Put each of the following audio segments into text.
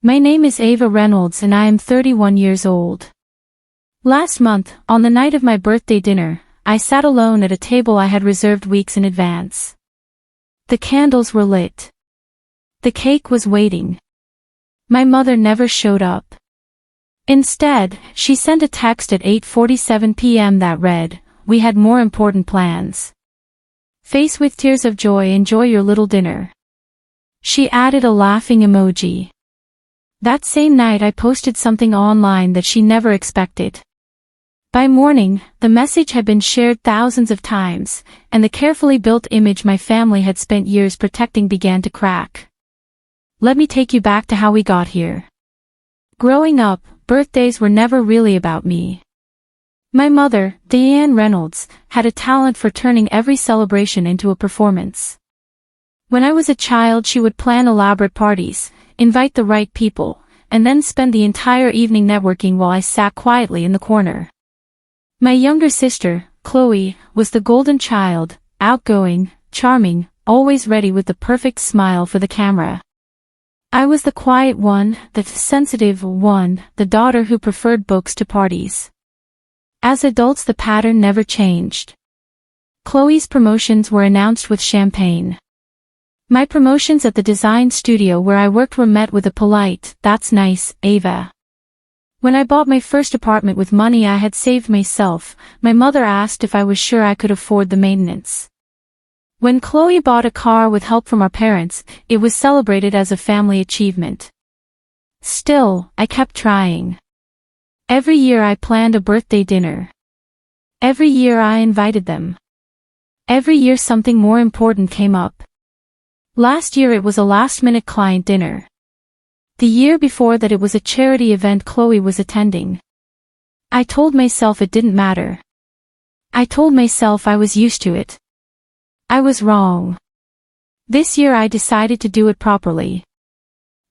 My name is Ava Reynolds and I am 31 years old. Last month, on the night of my birthday dinner, I sat alone at a table I had reserved weeks in advance. The candles were lit. The cake was waiting. My mother never showed up. Instead, she sent a text at 8:47 p.m. that read, "We had more important plans. Face with tears of joy, enjoy your little dinner." She added a laughing emoji. That same night I posted something online that she never expected. By morning, the message had been shared thousands of times, and the carefully built image my family had spent years protecting began to crack. Let me take you back to how we got here. Growing up, birthdays were never really about me. My mother, Diane Reynolds, had a talent for turning every celebration into a performance. When I was a child, she would plan elaborate parties, invite the right people, and then spend the entire evening networking while I sat quietly in the corner. My younger sister, Chloe, was the golden child, outgoing, charming, always ready with the perfect smile for the camera. I was the quiet one, the sensitive one, the daughter who preferred books to parties. As adults, the pattern never changed. Chloe's promotions were announced with champagne. My promotions at the design studio where I worked were met with a polite, "That's nice, Ava." When I bought my first apartment with money I had saved myself, my mother asked if I was sure I could afford the maintenance. When Chloe bought a car with help from our parents, it was celebrated as a family achievement. Still, I kept trying. Every year I planned a birthday dinner. Every year I invited them. Every year something more important came up. Last year it was a last-minute client dinner. The year before that it was a charity event Chloe was attending. I told myself it didn't matter. I told myself I was used to it. I was wrong. This year I decided to do it properly.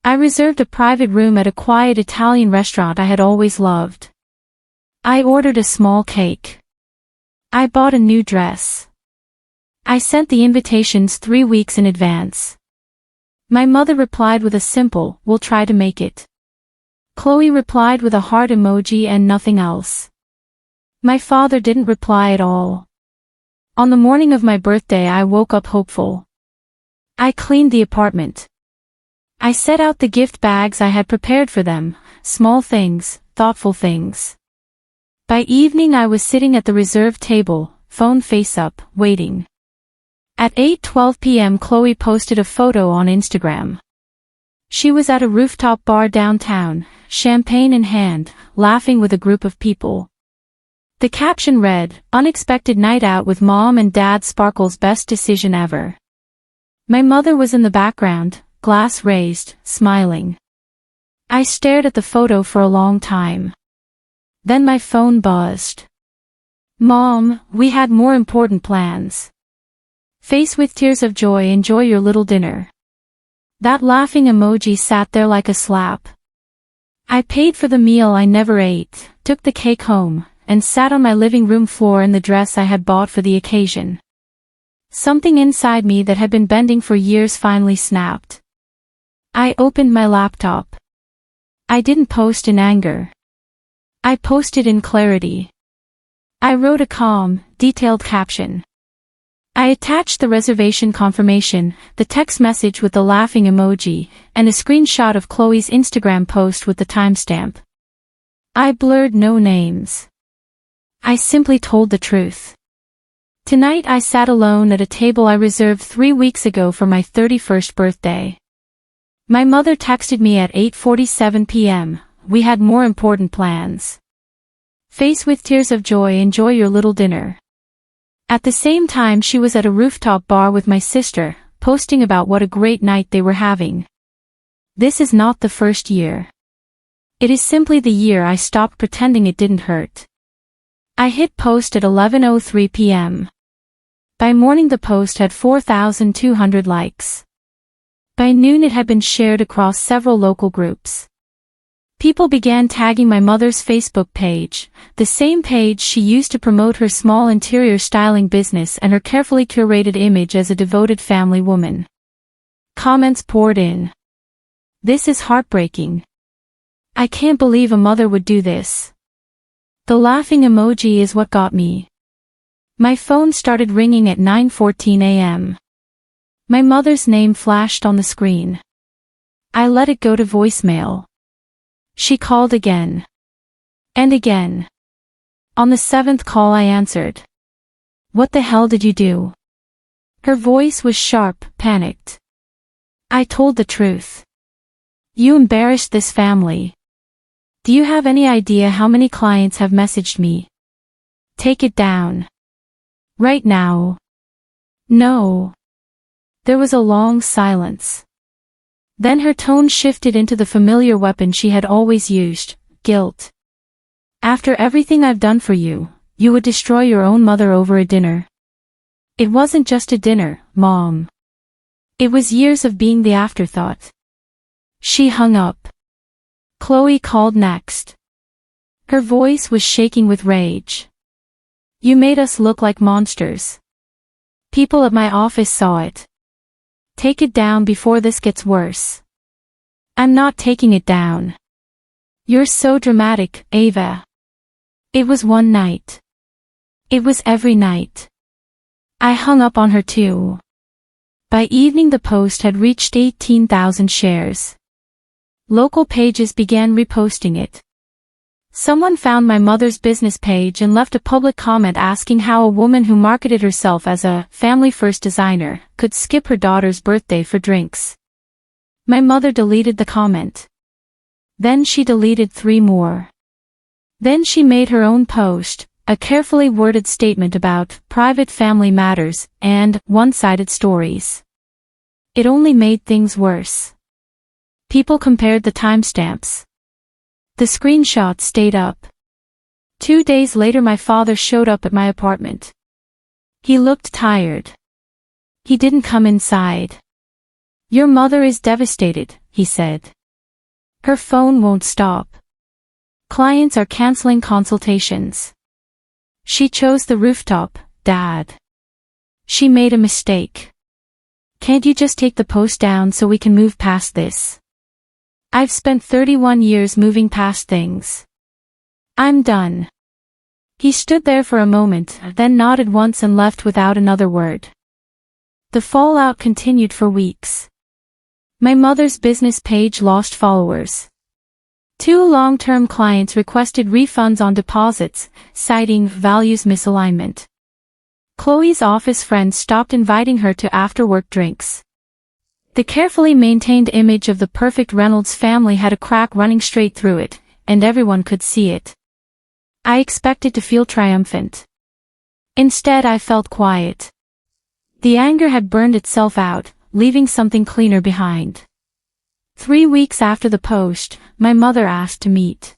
I reserved a private room at a quiet Italian restaurant I had always loved. I ordered a small cake. I bought a new dress. I sent the invitations 3 weeks in advance. My mother replied with a simple, "We'll try to make it." Chloe replied with a heart emoji and nothing else. My father didn't reply at all. On the morning of my birthday I woke up hopeful. I cleaned the apartment. I set out the gift bags I had prepared for them, small things, thoughtful things. By evening I was sitting at the reserved table, phone face up, waiting. At 8:12 p.m. Chloe posted a photo on Instagram. She was at a rooftop bar downtown, champagne in hand, laughing with a group of people. The caption read, "Unexpected night out with mom and dad, Sparkle's best decision ever." My mother was in the background, glass raised, smiling. I stared at the photo for a long time. Then my phone buzzed. "Mom, we had more important plans. Face with tears of joy, enjoy your little dinner." That laughing emoji sat there like a slap. I paid for the meal I never ate, took the cake home, and sat on my living room floor in the dress I had bought for the occasion. Something inside me that had been bending for years finally snapped. I opened my laptop. I didn't post in anger. I posted in clarity. I wrote a calm, detailed caption. I attached the reservation confirmation, the text message with the laughing emoji, and a screenshot of Chloe's Instagram post with the timestamp. I blurred no names. I simply told the truth. Tonight I sat alone at a table I reserved 3 weeks ago for my 31st birthday. My mother texted me at 8:47 p.m., "We had more important plans. Face with tears of joy, enjoy your little dinner." At the same time she was at a rooftop bar with my sister, posting about what a great night they were having. This is not the first year. It is simply the year I stopped pretending it didn't hurt. I hit post at 11:03 p.m. By morning the post had 4,200 likes. By noon it had been shared across several local groups. People began tagging my mother's Facebook page, the same page she used to promote her small interior styling business and her carefully curated image as a devoted family woman. Comments poured in. This is heartbreaking. I can't believe a mother would do this. The laughing emoji is what got me. My phone started ringing at 9:14 a.m. My mother's name flashed on the screen. I let it go to voicemail. She called again. And again. On the 7th call I answered. What the hell did you do? Her voice was sharp, panicked. I told the truth. You embarrassed this family. Do you have any idea how many clients have messaged me? Take it down. Right now. No. There was a long silence. Then her tone shifted into the familiar weapon she had always used, guilt. After everything I've done for you, you would destroy your own mother over a dinner. It wasn't just a dinner, Mom. It was years of being the afterthought. She hung up. Chloe called next. Her voice was shaking with rage. You made us look like monsters. People at my office saw it. Take it down before this gets worse. I'm not taking it down. You're so dramatic, Ava. It was one night. It was every night. I hung up on her too. By evening the post had reached 18,000 shares. Local pages began reposting it. Someone found my mother's business page and left a public comment asking how a woman who marketed herself as a family-first designer could skip her daughter's birthday for drinks. My mother deleted the comment. Then she deleted 3 more. Then she made her own post, a carefully worded statement about private family matters and one-sided stories. It only made things worse. People compared the timestamps. The screenshot stayed up. 2 days later my father showed up at my apartment. He looked tired. He didn't come inside. Your mother is devastated, he said. Her phone won't stop. Clients are canceling consultations. She chose the rooftop, Dad. She made a mistake. Can't you just take the post down so we can move past this? I've spent 31 years moving past things. I'm done. He stood there for a moment, then nodded once and left without another word. The fallout continued for weeks. My mother's business page lost followers. 2 long-term clients requested refunds on deposits, citing values misalignment. Chloe's office friends stopped inviting her to after-work drinks. The carefully maintained image of the perfect Reynolds family had a crack running straight through it, and everyone could see it. I expected to feel triumphant. Instead I felt quiet. The anger had burned itself out, leaving something cleaner behind. 3 weeks after the post, my mother asked to meet.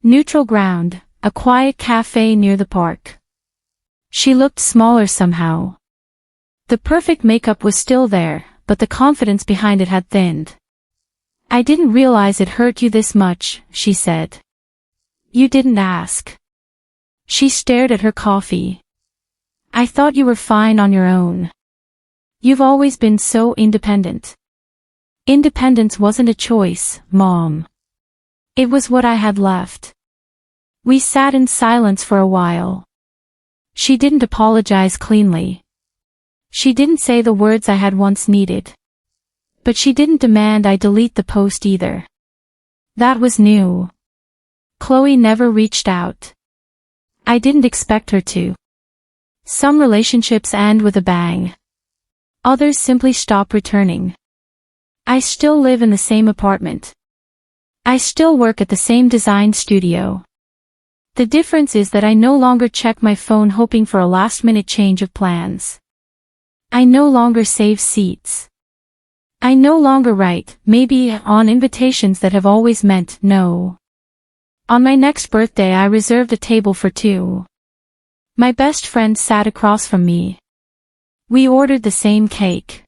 Neutral ground, a quiet cafe near the park. She looked smaller somehow. The perfect makeup was still there, but the confidence behind it had thinned. I didn't realize it hurt you this much, she said. You didn't ask. She stared at her coffee. I thought you were fine on your own. You've always been so independent. Independence wasn't a choice, Mom. It was what I had left. We sat in silence for a while. She didn't apologize cleanly. She didn't say the words I had once needed. But she didn't demand I delete the post either. That was new. Chloe never reached out. I didn't expect her to. Some relationships end with a bang. Others simply stop returning. I still live in the same apartment. I still work at the same design studio. The difference is that I no longer check my phone hoping for a last-minute change of plans. I no longer save seats. I no longer write, maybe, on invitations that have always meant no. On my next birthday I reserved a table for 2. My best friend sat across from me. We ordered the same cake.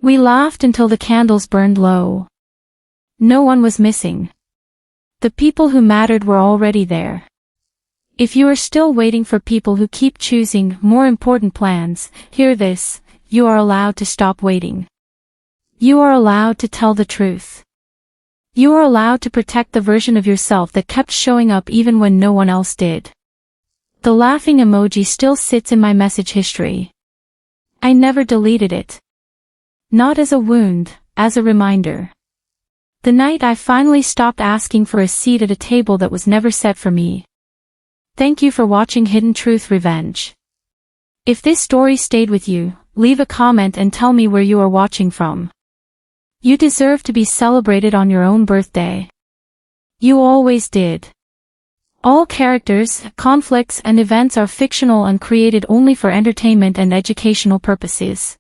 We laughed until the candles burned low. No one was missing. The people who mattered were already there. If you are still waiting for people who keep choosing more important plans, hear this, you are allowed to stop waiting. You are allowed to tell the truth. You are allowed to protect the version of yourself that kept showing up even when no one else did. The laughing emoji still sits in my message history. I never deleted it. Not as a wound, as a reminder. The night I finally stopped asking for a seat at a table that was never set for me. Thank you for watching Hidden Truth Revenge. If this story stayed with you, leave a comment and tell me where you are watching from. You deserve to be celebrated on your own birthday. You always did. All characters, conflicts, and events are fictional and created only for entertainment and educational purposes.